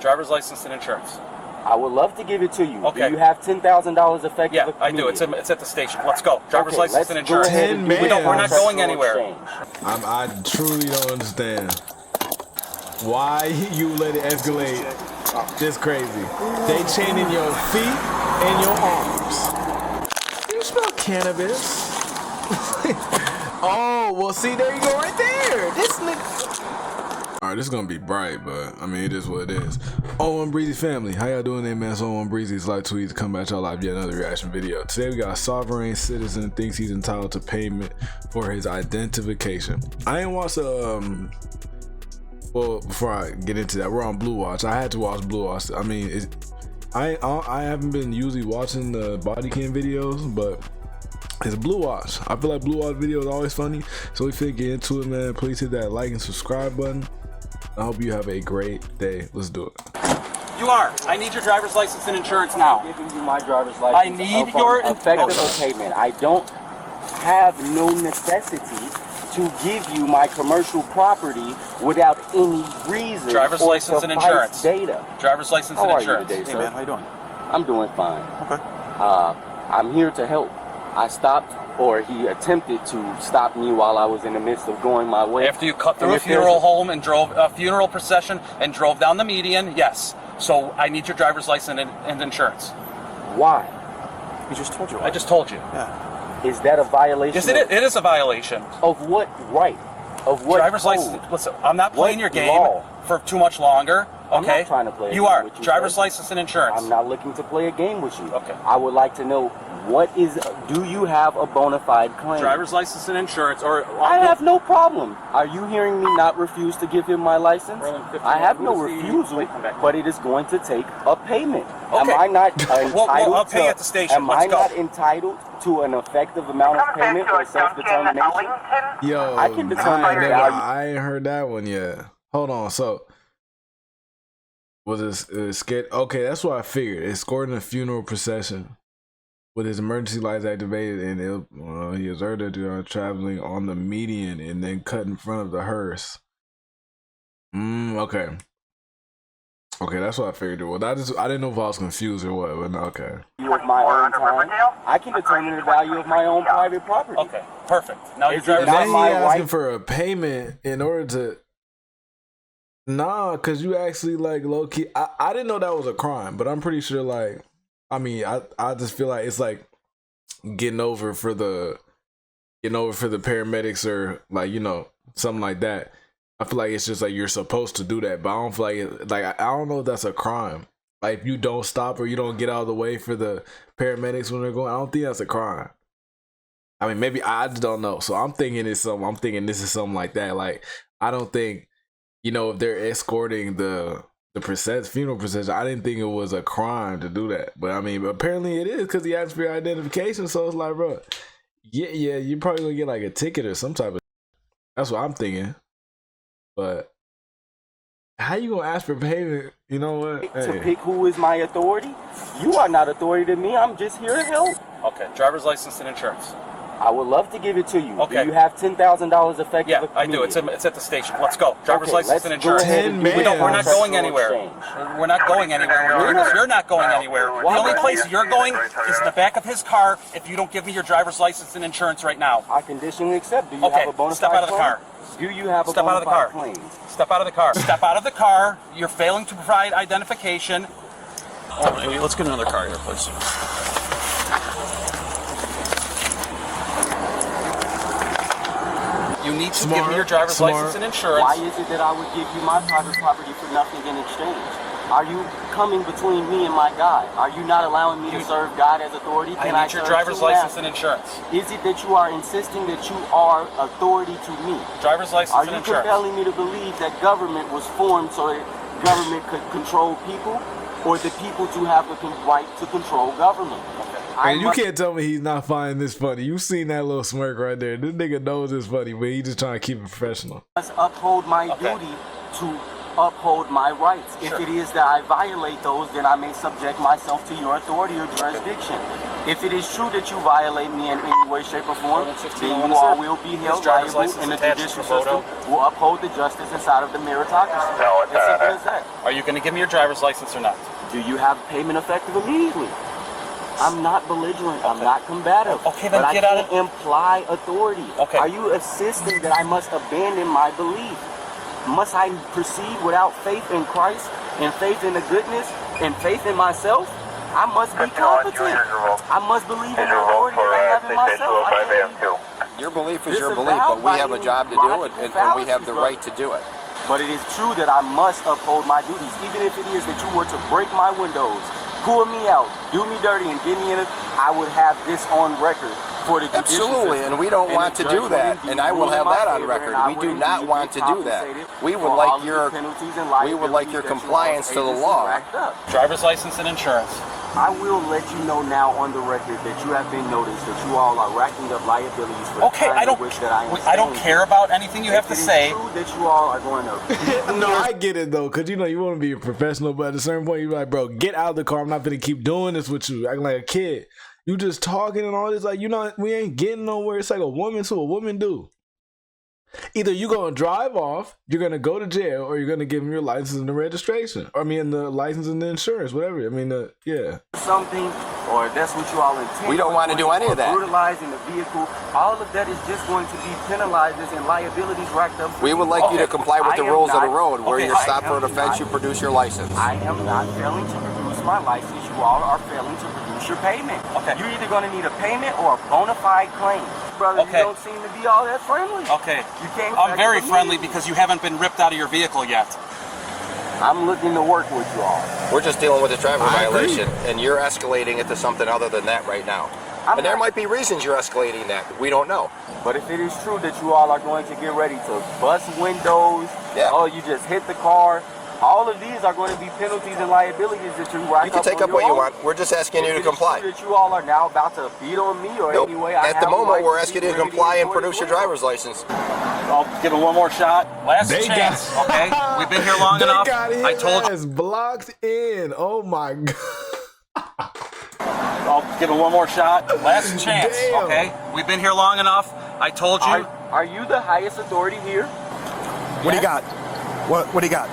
Driver's license and insurance. I would love to give it to you. Okay. Do you have $10,000 effective? Yeah, I do. It's at the station. Let's go. Driver's license and insurance. 10 We're not going anywhere. I truly don't understand why you let it escalate this crazy. They chaining your feet and your arms. You smell cannabis. Oh, well, see, there you go right there. This nigga. All right, this is gonna be bright, but I mean, it is what it is. 1Breezy family, how y'all doing there, man? It's 1BreezyLife tweets come at y'all live, yet another reaction video. Today we got a sovereign citizen thinks he's entitled to payment for his identification. I ain't watched well, before I get into that, we're on Blue Watch. I had to watch Blue Watch. I mean, I haven't been usually watching the body cam videos, but it's Blue Watch. I feel like Blue Watch videos are always funny, so we finna get into it, man. Please hit that like and subscribe button. I hope you have a great day. Let's do it. You are. I need your driver's license and insurance now. I'm giving you my driver's license. I need your effective payment. I don't have no necessity to give you my commercial property without any reason. Driver's license and insurance. Data. Driver's license and insurance. How are you today, sir? Hey man, how you doing? I'm doing fine. Okay. I'm here to help. I stopped, or he attempted to stop me while I was in the midst of going my way. After you cut through a funeral home and drove a funeral procession and drove down the median, yes. So I need your driver's license and insurance. Why? We just told you. I just told you. Yeah. Is that a violation? Yes, it is a violation. Of what right? Of what driver's code? license? Listen, I'm not playing your game law? for too much longer. Okay. I'm not trying to play. You are. Driver's license and insurance. I'm not looking to play a game with you. Okay. I would like to know, do you have a bona fide claim? Driver's license and insurance, or I have no problem. Are you hearing me not refuse to give him my license? I have no refusal, but it is going to take a payment. Okay. Am I not entitled? Well, I'll pay at the station. Am I not entitled to an effective amount of payment or self-determination? Yo, I can determine the value. I ain't heard that one yet. Hold on. So, was it scared? Okay, that's what I figured. Escorting a funeral procession with his emergency lights activated, and he observed that they are traveling on the median and then cut in front of the hearse. Okay. Okay, that's what I figured it was. I didn't know if I was confused or what, but no, okay. With my own time, I can determine the value of my own private property. Okay, perfect. Now you're driving. And then he asking for a payment in order to. Nah, cause you actually like low key. I didn't know that was a crime, but I'm pretty sure like. I mean, I just feel like it's like getting over for the paramedics or like, you know, something like that. I feel like it's just like you're supposed to do that, but I don't feel like I don't know if that's a crime. Like if you don't stop or you don't get out of the way for the paramedics when they're going, I don't think that's a crime. I mean, maybe I just don't know. So I'm thinking this is something like that. Like I don't think, you know, if they're escorting the funeral procession, I didn't think it was a crime to do that, but I mean, apparently it is because he asked for your identification. So it's like, bro, yeah, you're probably gonna get like a ticket or some type of. That's what I'm thinking. But how you gonna ask for payment? You know what? To pick who is my authority? You are not authority to me. I'm just here to help. Okay, driver's license and insurance. I would love to give it to you. Okay. Do you have $10,000 effective? Yeah, I do. It's at the station. Let's go. Driver's license and insurance. We're not going anywhere. We're not going anywhere. You're not going anywhere. The only place you're going is in the back of his car if you don't give me your driver's license and insurance right now. I conditionally accept. Do you have a bona fide step out of the car. Do you have a step out of the car. Claim? Step out of the car. Step out of the car. You're failing to provide identification. Let's get another car here, please. You need to give me your driver's license and insurance. Why is it that I would give you my private property for nothing in exchange? Are you coming between me and my God? Are you not allowing me to serve God as authority? I need your driver's license and insurance. Is it that you are insisting that you are authority to me? Driver's license and insurance. Are you compelling me to believe that government was formed so that government could control people, or the people to have the right to control government? And you can't tell me he's not finding this funny. You seen that little smirk right there. This nigga knows it's funny, but he just trying to keep it professional. I must uphold my duty to uphold my rights. If it is that I violate those, then I may subject myself to your authority or jurisdiction. If it is true that you violate me in any way, shape, or form, then you all will be held liable, and the judicial system will uphold the justice inside of the meritocracy. As simple as that. Are you going to give me your driver's license or not? Do you have payment effective immediately? I'm not belligerent. I'm not combative. Okay, then but get I out can't imply authority. Okay. Are you insisting that I must abandon my belief? Must I proceed without faith in Christ and faith in the goodness and faith in myself? I must be competent. I must believe in the authority that I have in myself. Your belief is your belief, but we have a job to do it, and we have the right to do it. But it is true that I must uphold my duties, even if it is that you were to break my windows, pull me out, do me dirty, and get me in it. I would have this on record for the judicial Absolutely, system. and we don't want to do that, and I will have that on record. We do not want to do that. We would like your compliance to the law. Driver's license and insurance. I will let you know now on the record that you have been noticed that you all are racking up liabilities for Okay, the I time don't. in which that I am I don't care about anything you have to say. It is true that you all are going to. No, I get it though, cause you know you want to be a professional, but at a certain point you're like, bro, get out of the car. I'm not gonna keep doing this with you, acting like a kid. You just talking and all this, like, you know, we ain't getting nowhere. It's like a woman to a woman do. Either you're gonna drive off, you're gonna go to jail, or you're gonna give him your license and the registration. I mean, the license and the insurance, whatever. I mean, yeah. Something, or that's what you all intend. We don't want to do any of that. Brutalizing the vehicle, all of that is just going to be penalized and liabilities racked up. We would like you to comply with the rules of the road. Where you're stopped for an offense, you produce your license. I am not failing to produce my license. You all are failing to produce your payment. Okay. You're either going to need a payment or a bona fide claim. Brother, Okay. you don't seem to be all that friendly. Okay. You can't. I'm very friendly because you haven't been ripped out of your vehicle yet. I'm looking to work with you all. We're just dealing with a traffic I violation, agree. and you're escalating it to something other than that right now. And there might be reasons you're escalating that. We don't know. But if it is true that you all are going to get ready to bust windows, Yeah. you just hit the car, all of these are going to be penalties and liabilities that you rack You can up take on up what your you own. want. We're just asking you to If it is comply. true that you all are now about to beat on me or Nope. any way I At have the a moment, right we're to asking be you to ready comply and for it produce your as well. driver's license. I'll give him one more shot. Last They chance. got- Okay. We've been here long They enough. got his I told you. ass blocked in. Oh my god. I'll give him one more shot. Last chance. Damn. Okay. We've been here long enough. I told you. Are you the highest authority here? What do you got? What do you got?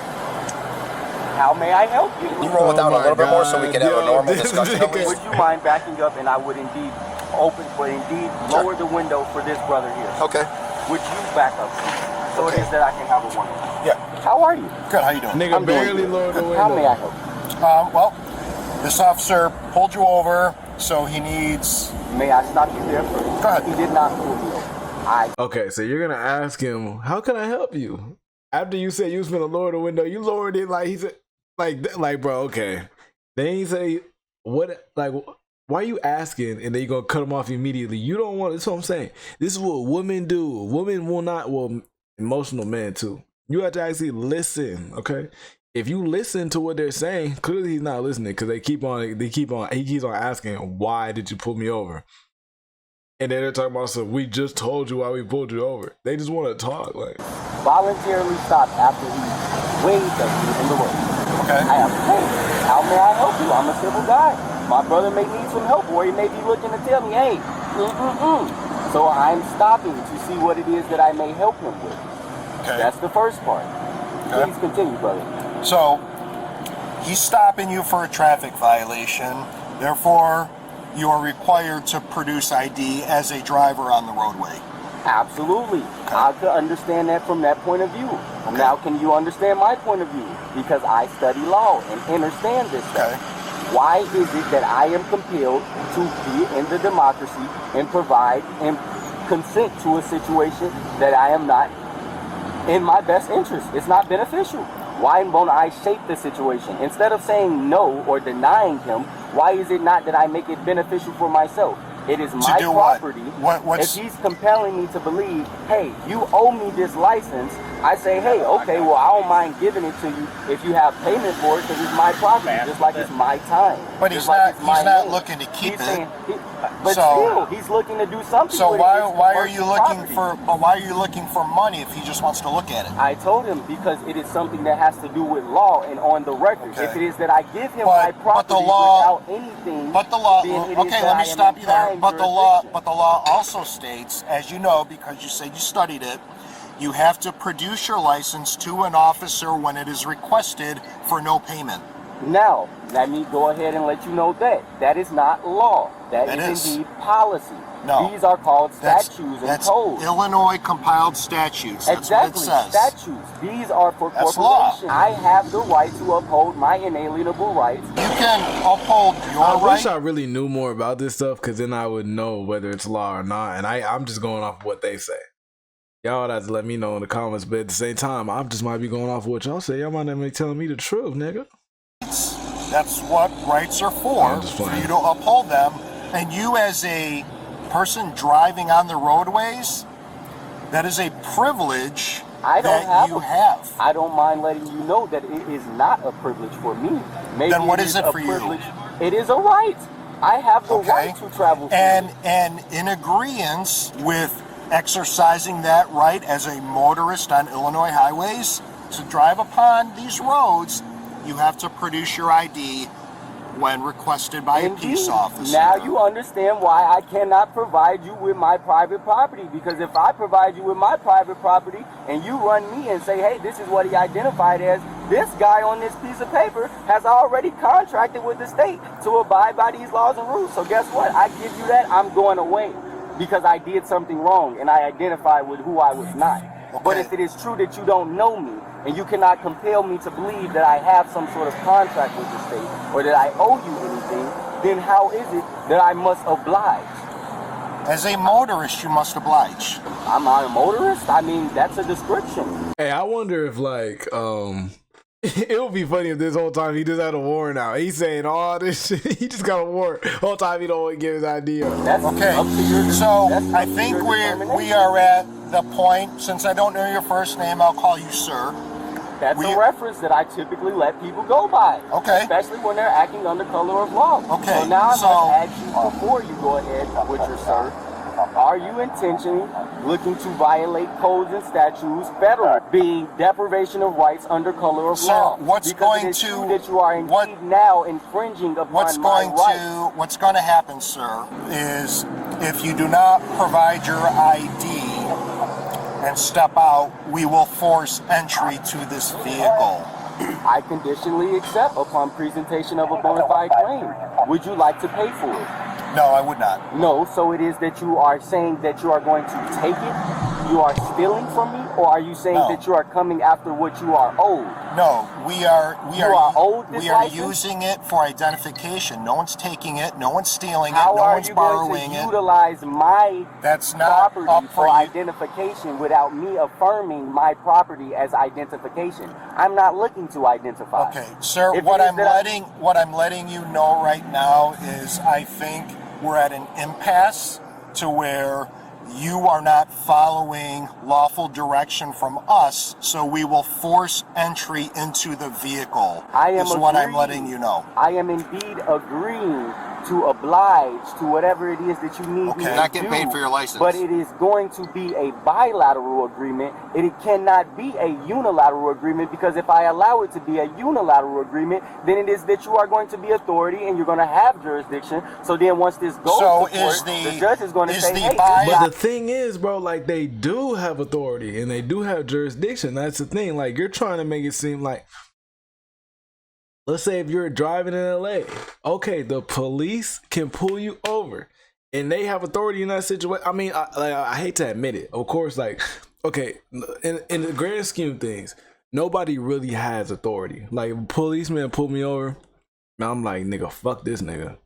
How may I help you? You roll it down a my little bit more so we can have a God. normal Yo, this discussion at nigga- least. Would you mind backing up, and I would indeed lower the window for this brother here. Okay. Would you back up so it is that I can have a one? Yeah. How are you? Good. How you doing? Nigga I'm doing barely good. lowered the window. How may I help you? Well, this officer pulled you over, so he needs. May I stop you there first? Go ahead. He did not pull me over. Okay, so you're gonna ask him, how can I help you? After you said you was gonna lower the window, you lowered it like he said, like bro, okay. Then he say, what, like, why are you asking? And then you're gonna cut him off immediately. You don't want. That's what I'm saying. This is what women do. Women will not. Well, emotional men too. You have to actually listen. Okay. If you listen to what they're saying, clearly he's not listening because he keeps on asking, why did you pull me over? And then they're talking about, so we just told you why we pulled you over. They just want to talk. Like, Voluntarily stopped after he waved at me in the road. Okay. I am hey, how may I help you? I'm a civil guy. My brother may need some help, or he may be looking to tell me, hey, So I'm stopping to see what it is that I may help him with. Okay. That's the first part. Okay. Please continue, brother. So he's stopping you for a traffic violation. Therefore, you are required to produce ID as a driver on the roadway. Absolutely. I could understand that from that point of view. Now, can you understand my point of view? Because I study law and understand this stuff. Okay. Why is it that I am compelled to be in the democracy and provide and consent to a situation that I am not in my best interest? It's not beneficial. Why won't I shape the situation? Instead of saying no or denying him, why is it not that I make it beneficial for myself? It is my do what? property. What's- If he's compelling me to believe, hey, you owe me this license, I say, hey, okay, well, I don't mind giving it to you if you have payment for it because it's my property, just like it's my time. But he's just like not. it's my He's not name. looking to keep He's it. saying, but So- still, he's looking to do something. So with why it. It's why are you commercial looking property. for? But why are you looking for money if he just wants to look at it? I told him because it is something that has to do with law and on the record. Okay. If it is that I give him But- my but property the law- without anything, But the law. then it is Okay, that let me I am stop you there. implying But the law. jurisdiction. But the law also states, as you know, because you said you studied it, you have to produce your license to an officer when it is requested for no payment. Now, let me go ahead and let you know that that is not law. That It is is. indeed policy. No. These are called That's statutes and that's codes. Illinois compiled statutes. That's Exactly, what it says. statutes. These are for That's law. corporations. I have the right to uphold my inalienable rights. You can uphold your I right. wish I really knew more about this stuff, because then I would know whether it's law or not. And I'm just going off what they say. Y'all would have to let me know in the comments, but at the same time, I just might be going off what y'all say. Y'all might not be telling me the truth, nigga. That's what rights are for, I'm just for playing. you to uphold them. And you, as a person driving on the roadways, that is a privilege I don't that have you a- have. I don't mind letting you know that it is not a privilege for me. Maybe Then what it is is it a for you? privilege. It is a right. I have the Okay. right to travel freely. And in agreement with exercising that right as a motorist on Illinois highways to drive upon these roads, you have to produce your ID when requested by a peace Indeed. officer. Now you understand why I cannot provide you with my private property. Because if I provide you with my private property and you run me and say, hey, this is what he identified as, this guy on this piece of paper has already contracted with the state to abide by these laws and rules. So guess what? I give you that, I'm going away because I did something wrong and I identified with who I was not. But Okay. if it is true that you don't know me and you cannot compel me to believe that I have some sort of contract with the state or that I owe you anything, then how is it that I must oblige? As a motorist, you must oblige. I'm not a motorist. I mean, that's a description. Hey, I wonder if it would be funny if this whole time he just had a warrant out. He's saying all this shit. He just got a warrant. Whole time he don't want to give his idea. That's Okay, up to your, so that's I up to think your we determination. are at the point, since I don't know your first name, I'll call you sir. That's we- a reference that I typically let people go by. Okay. Especially when they're acting under color of law. Okay, So now I so- must ask you before you go ahead with your sir. Are you intentionally looking to violate codes and statutes, federal, being deprivation of rights under color of Sir, law? what's because going it is to- true that you are indeed what- now infringing upon What's my going rights. what's going to happen, sir, is if you do not provide your ID and step out, we will force entry to this vehicle. I conditionally accept upon presentation of a bona fide claim. Would you like to pay for it? No, I would not. No, so it is that you are saying that you are going to take it, you are stealing from me, or are you saying No. that you are coming after what you are owed? No, we are owed this we are license? using it for identification. No one's taking it, no one's stealing it, How no are one's you going borrowing to it. utilize my That's not property up for for you. identification without me affirming my property as identification? I'm not looking to identify. Okay, sir, If what it is I'm that letting you know right now is I think we're at an impasse to where you are not following lawful direction from us, so we will force entry into the vehicle. I am is what I'm agreeing. letting you know. I am indeed agreeing to oblige to whatever it is that you need Okay. me You're to not getting do, paid for your license. But it is going to be a bilateral agreement. It cannot be a unilateral agreement, because if I allow it to be a unilateral agreement, then it is that you are going to be authority and you're going to have jurisdiction. So then once this goes So to court, is the- the judge is going to is say, the hey, bi- this But guy- the thing is, bro, like, they do have authority and they do have jurisdiction. That's the thing. Like, you're trying to make it seem like, let's say if you're driving in LA, okay, the police can pull you over and they have authority in that situation. I mean, I hate to admit it. Of course, like, okay, in the grand scheme of things, nobody really has authority. Like, a policeman pulled me over, man, I'm like, nigga, fuck this nigga.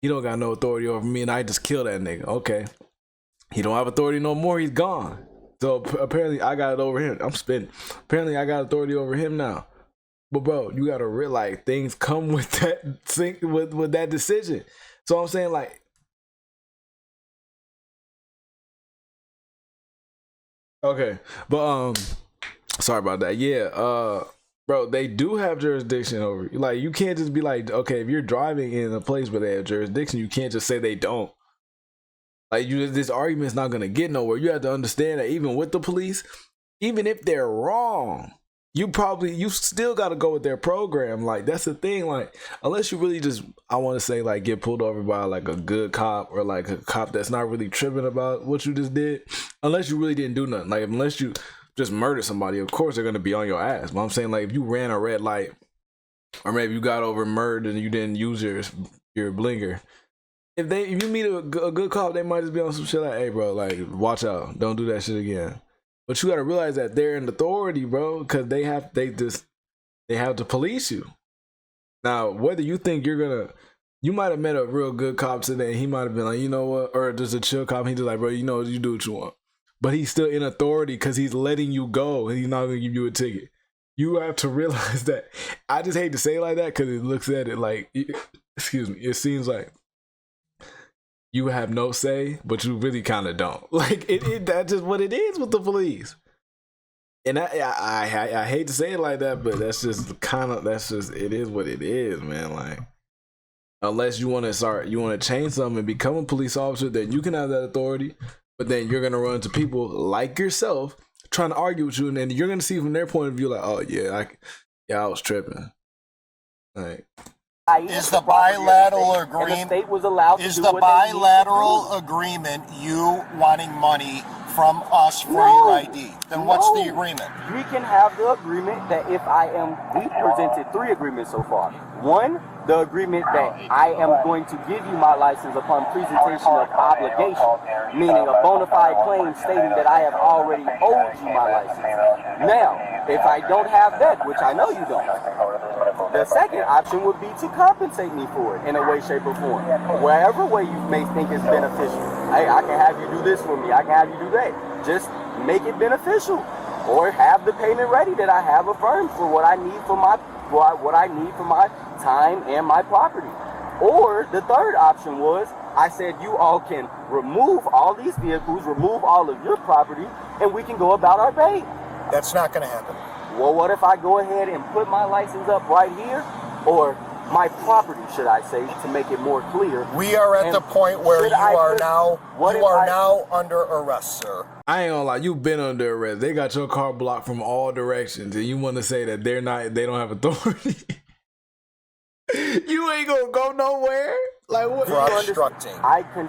He don't got no authority over me and I just kill that nigga. Okay. He don't have authority no more. He's gone. So apparently I got it over him. I'm spinning. Apparently I got authority over him now. But bro, you gotta realize things come with that with that decision. So I'm saying, like, okay, but Sorry about that. Yeah, bro, they do have jurisdiction over you. Like, you can't just be like, okay, if you're driving in a place where they have jurisdiction, you can't just say they don't. Like, this argument's not gonna get nowhere. You have to understand that even with the police, even if they're wrong, you still got to go with their program. Like, that's the thing. Like, unless you really just, I want to say, like, get pulled over by like a good cop or like a cop that's not really tripping about what you just did, unless you really didn't do nothing. Like, unless you just murdered somebody, of course they're gonna be on your ass. But I'm saying, like, if you ran a red light, or maybe you got over murdered and you didn't use your blinker, if you meet a good cop, they might just be on some shit like, hey, bro, like, watch out, don't do that shit again. But you gotta realize that they're in authority, bro, because they have to police you. Now, whether you think you might have met a real good cop today, and he might have been like, you know what, or just a chill cop, and he's just like, bro, you know, you do what you want. But he's still in authority because he's letting you go, and he's not gonna give you a ticket. You have to realize that. I just hate to say it like that because it looks at it like, excuse me, it seems like you have no say, but you really kind of don't. Like, that's just what it is with the police. And I hate to say it like that, but that's just it is what it is, man. Like, unless you want to change something and become a police officer, then you can have that authority. But then you're gonna run into people like yourself trying to argue with you, and then you're gonna see from their point of view, like, oh yeah, I was tripping. Like, is the bilateral agreement? The state was allowed to is do the what they need to bilateral do. agreement you wanting money from us for your ID? Then what's the agreement? We can have the agreement that we presented 3 agreements so far. One, the agreement that I am going to give you my license upon presentation of obligation, meaning a bona fide claim stating that I have already owed you my license. Now, if I don't have that, which I know you don't, the second option would be to compensate me for it in a way, shape, or form. Wherever way you may think is beneficial. Hey, I can have you do this for me. I can have you do that. Just make it beneficial. Or have the payment ready that I have affirmed for what I need for my time and my property. Or the third option was, I said you all can remove all these vehicles, remove all of your property, and we can go about our day. That's not going to happen. Well, what if I go ahead and put my license up right here? Or my property, should I say, to make it more clear. We are at the point where you are now under arrest, sir. I ain't gonna lie, you've been under arrest. They got your car blocked from all directions, and you want to say that they don't have authority? You ain't gonna go nowhere. Like, what? For obstructing.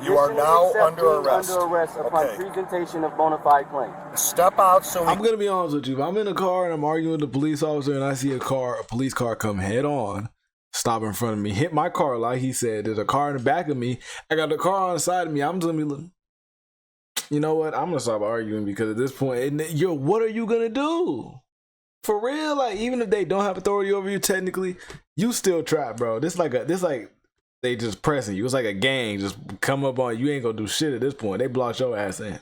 You are now under arrest. Upon presentation of bona fide claim. Step out. I'm gonna be honest with you. If I'm in a car and I'm arguing with the police officer, and I see a police car come head on, stop in front of me, hit my car, like he said, there's a car in the back of me, I got the car on the side of me, I'm just gonna be looking. You know what? I'm gonna stop arguing, because at this point, what are you gonna do? For real, like, even if they don't have authority over you, technically, you still trapped, bro. This like they just pressing you. It's like a gang just come up on you. You ain't gonna do shit at this point. They blocked your ass in.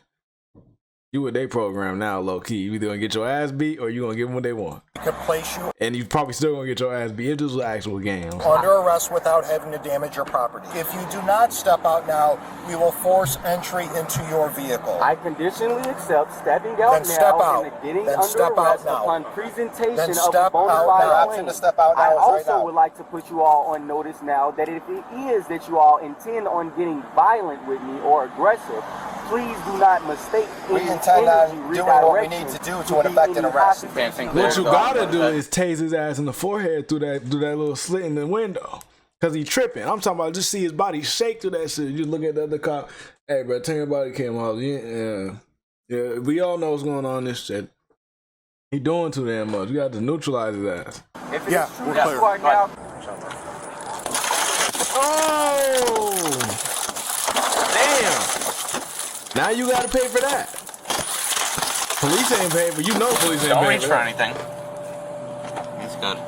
You with their program now, low key. You either gonna get your ass beat or you gonna give them what they want. Could place you, and you probably still gonna get your ass beat if this was an actual game. Under arrest without having to damage your property. If you do not step out now, we will force entry into your vehicle. I conditionally accept stepping out then step now out. and getting then under step arrest out now. upon presentation then of step a bona out fide now. claim. To step out now I also right now. would like to put you all on notice now that if it is that you all intend on getting violent with me or aggressive, please do not mistake we intend on doing what we need to do to effect an arrest. What you gotta do is tase his ass in the forehead through that little slit in the window, cause he tripping. I'm talking about just see his body shake through that shit. You look at the other cop. Hey, bro, turn your body cam off. Yeah. We all know what's going on in this shit. He doing too damn much. You got to neutralize his ass. If it is true that you are now. Oh, damn. Now you gotta pay for that. Police ain't paying for you. Know police ain't paying for that. Don't reach for anything. He's good.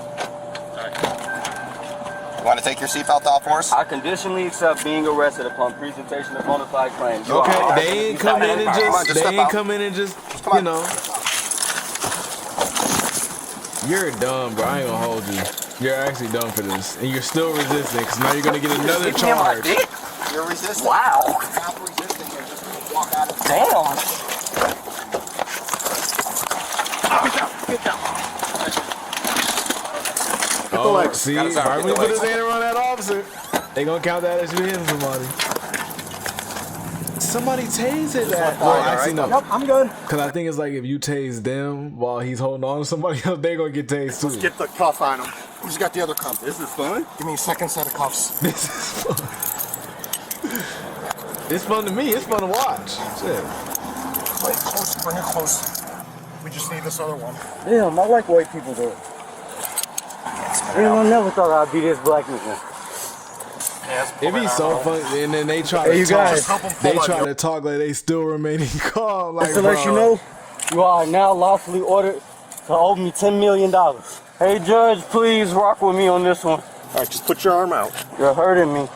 You want to take your seatbelt off for us? I conditionally accept being arrested upon presentation of bona fide claims. Okay, they ain't come in and just, you know. You're dumb, bro. I ain't gonna hold you. You're actually dumb for this, and you're still resisting, because now you're gonna get another charge. You're resisting. Wow. Stop resisting and just walk out of the Damn. Oh, see, Gotta start right with when the you put his legs. hand around that officer, they gonna count that as you hitting somebody. Somebody tased it. Well, actually, no. Nope, I'm good. Because I think it's like if you tase them while he's holding on to somebody else, they gonna get tased too. Let's get the cuff on him. Who's got the other cuff? This is fun. Give me a second set of cuffs. This is fun. It's fun to me. It's fun to watch. Shit. Wait, close. Bring it close. We just need this other one. Damn, I like white people though. I never thought I'd be this black nigga. It'd be so fun, and then they try to you talk. guys. They try to talk like they still remaining calm. Like, Just to let you know, you are now lawfully ordered to owe me $10 million. Hey, Judge, please rock with me on this one. All right, just put your arm out. You're hurting me.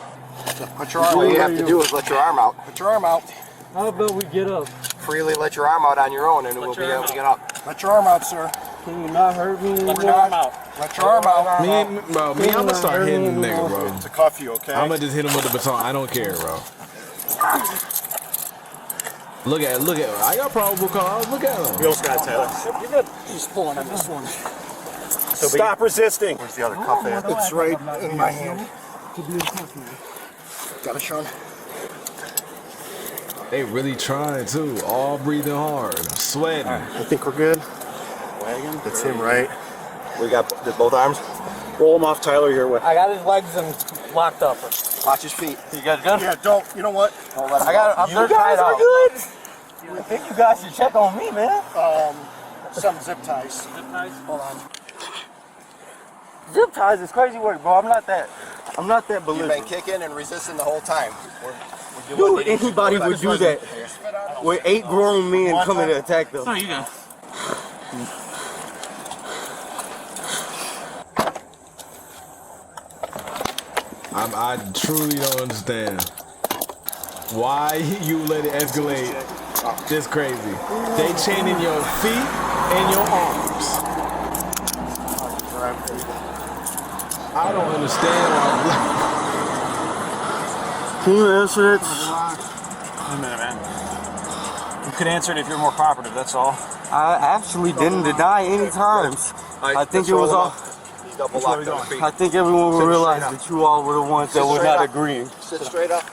Put your arm out. All you have to do is let your arm out. Put your arm out. How about we get up? Freely let your arm out on your own, and we'll be able to get up. Let your arm out, sir. Can you not hurt me anymore? Let your arm out. Let your arm out. me, I'm gonna start hitting the nigga, bro. To cuff you, okay? I'm gonna just hit him with the baton. I don't care, bro. Look at it. I got probable cause. Look at him. Wheels got Taylor. You're good. He's pulling on this one. Stop resisting. Where's the other cuff at? It's right in my hand. Got it, Sean? They really trying too. All breathing hard, sweating. I think we're good. Wagon. That's him, right? We got both arms. Roll him off, Tyler. You're with. I got his legs locked up. Watch his feet. You guys good? Yeah, don't. You know what? I got. I'm You guys guys are are good. I think you guys should check on me, man. Some zip ties. Hold on. Zip ties is crazy work, bro. I'm not that You've been belligerent. kicking and resisting the whole time. Dude, anybody would do that. With 8 grown men coming to attack them. Oh, you go. I truly don't understand why you let it escalate this crazy. They chaining your feet and your arms. I don't understand why. Can you answer it? Wait a minute, man. You could answer it if you're more cooperative, that's all. I actually didn't deny any times. I think it was all. Double locked on feet. I think everyone will realize that you all were the ones that were not agreeing. Sit straight up.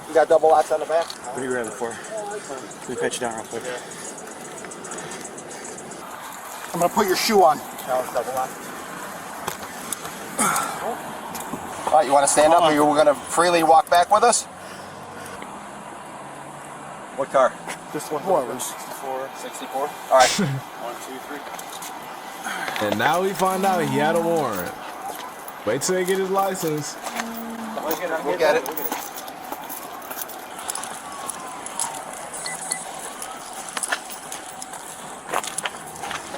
You got double locks on the back? What are you grabbing for? Let me pat you down real quick. I'm gonna put your shoe on. No, it's double lock. All right, you want to stand up, or you're going to freely walk back with us? What car? This one. Whoever's. 64. All right. 1, 2, 3. And now we find out he had a warrant. Wait till they get his license. We'll get it.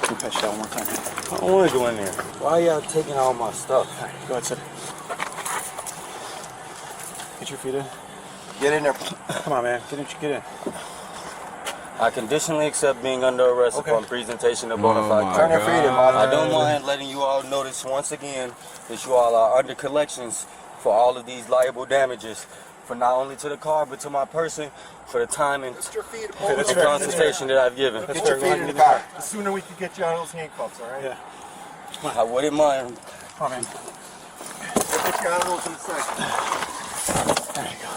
Let me pat you down one more time. I don't want to go in there. Why are y'all taking all my stuff? Go ahead, sit. Get your feet in. Get in there. Come on, man. Get in. I conditionally accept being under arrest upon presentation of bona fide. Turn your feet in, man. I don't mind letting you all notice once again that you all are under collections for all of these liable damages, for not only to the car but to my person, for the time and Put your feet the consultation that I've given. Get your feet in the car. The sooner we can get you out of those handcuffs, all right? Yeah. I wouldn't mind. Come on, man. We'll get you out of those in a second. There you go.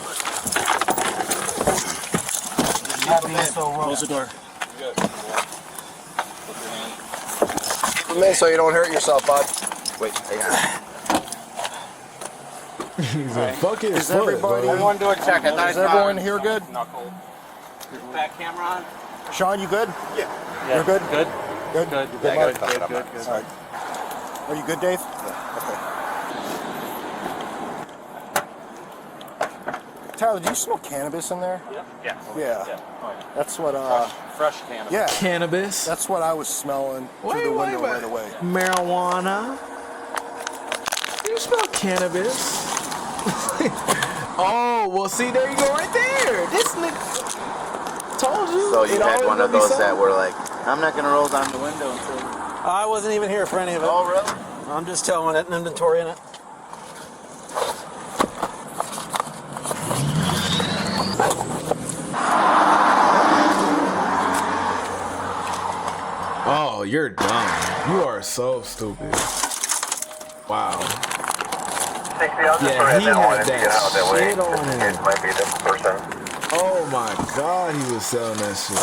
Not being so rough. Close the door. Come in so you don't hurt yourself, bud. Wait, hang on. He's like, fuck it. Is everybody? Everyone do a check. I thought Is everyone here good? Knuckle. Back camera on. Sean, you good? Yeah. You're good? Good. Good? Good. You Yeah, I Mark? gotta cover it up. All right. Are you good, Dave? Okay. Tyler, do you smell cannabis in there? Yeah. Yeah. That's what, Fresh cannabis. yeah. Cannabis. That's what I was smelling through the window right away. Marijuana. You smell cannabis. Oh, well, see, there you go right there. This nigga told you. So you it had always one of gonna be those that something. were like, I'm not gonna roll down the window until. I wasn't even here for any of it. Oh really? I'm just telling it an inventory in it. Oh, Oh, you're dumb. You are so stupid. Wow. Yeah, he had that shit on him. Might be this person. Oh my God, he was selling that shit.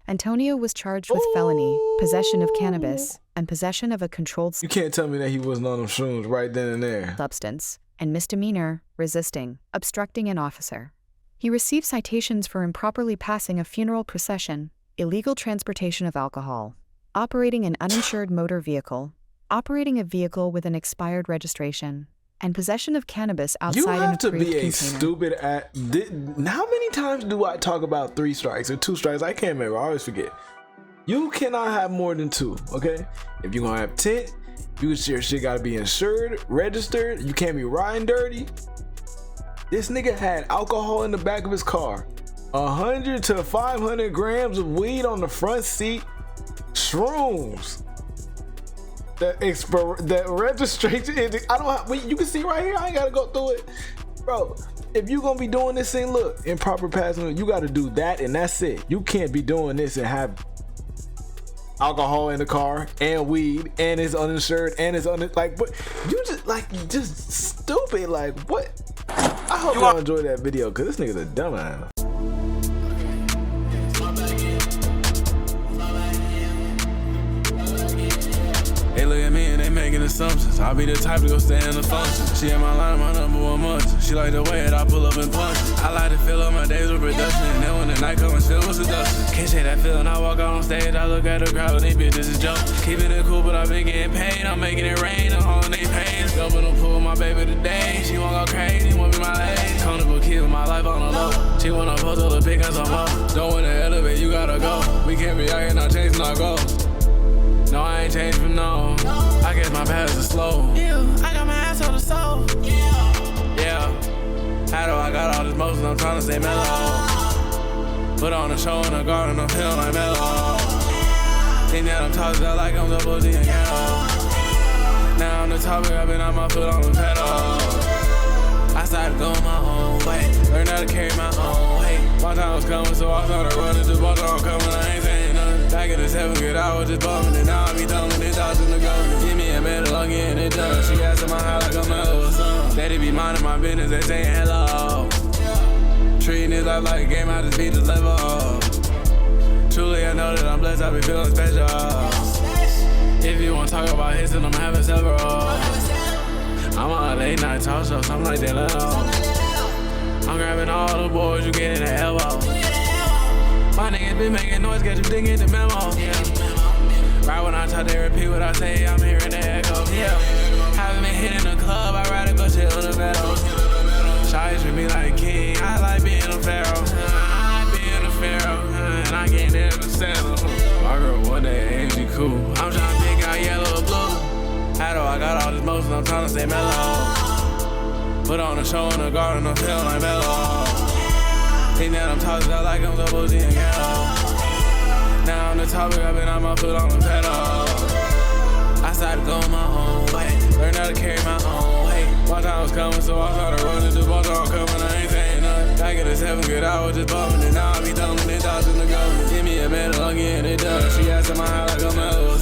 Antonio was charged with felony, possession of cannabis, and possession of a controlled You can't tell me that he wasn't on them shrooms right then and there. substance, and misdemeanor, resisting, obstructing an officer. He received citations for improperly passing a funeral procession, illegal transportation of alcohol, operating an uninsured motor vehicle, operating a vehicle with an expired registration, and possession of cannabis outside You an have to approved be a container. stupid how many times do I talk about 3 strikes or 2 strikes? I can't remember. I always forget. You cannot have more than 2, okay? If you're gonna have tent, your shit gotta be insured, registered. You can't be riding dirty. This nigga had alcohol in the back of his car. 100 to 500 grams of weed on the front seat. Shrooms. The registration, I don't have, you can see right here, I ain't gotta go through it. Bro, if you gonna be doing this thing, look, improper passing, you gotta do that and that's it. You can't be doing this and have alcohol in the car and weed and it's uninsured and it's like, but you just stupid, like what? I hope y'all enjoyed that video because this nigga's a dumbass. They look at me and they making assumptions. I'll be the type to go stay in the function. She in my line, my #1 munch. She like the way that I pull up and punch. I like to fill up my days with production. And then when the night comes, filled with seduction. Can't shake that feeling. I walk out on stage, I look at the crowd, these bitches is joking. Keeping it cool, but I've been getting paid. I'm making it rain, I'm hauling they pains. Jumping the pool with my baby today. She won't go crazy, won't be my lady. Comfortable kid with my life on the low. She wanna post all the big guns on low. Don't wanna elevate, you gotta go. We can't be out here not chasing our goals. No, I ain't changed from no. I guess my paths are slow. Yeah, I got my ass on the soul. Yeah. How do I got all this motion? I'm trying to stay mellow. Put on a show in the garden, I'm feeling like mellow. Think that I'm talking about like I'm the boozy and ghetto. Now I'm the topic, I've been on my foot on the pedal. I started going my own way. Learned how to carry my own weight. My time was coming, so I started running. Just bought on coming, I ain't saying nothing. Back in the 7th grade, I was just bumming. And now I be thumbing it out in the gun. Give me a medal, I'm getting it done. She asking my high like a mellow or something. Daddy be minding my business, they saying hello. Treating this life like a game, I just beat the level. Truly, I know that I'm blessed, I be feeling special. If you want to talk about hits, then I'm having several. I'm on a late night talk show, something like that little. I'm grabbing all the boys, you get in the elbow. My niggas been making noise, get you digging the memo. Yeah. Right when I talk, they repeat what I say, I'm hearing the echo. Yeah. Haven't been hitting the club, I'd rather go shit on the metal. Shawty treat me like a king, I like being a pharaoh. I like being a pharaoh, and I can't ever settle. My girl one day ain't she cool. I'm trying to pick out yellow or blue. How do I got all this motion, I'm trying to stay mellow. Put on a show in the garden, I'm feeling like mellow. Think that I'm talking about like I'm the boozy and ghetto. Now I'm the topic, I've been on my foot on the pedal. I started going my own way. Learned how to carry my own weight. My time was coming, so I started running. Just bought on coming, I ain't saying nothing. Back in the 7th grade, I was just bumming. And now I be thumbing it out in the gun. Give me a medal, I'm getting it done. She asking my high like a mellow.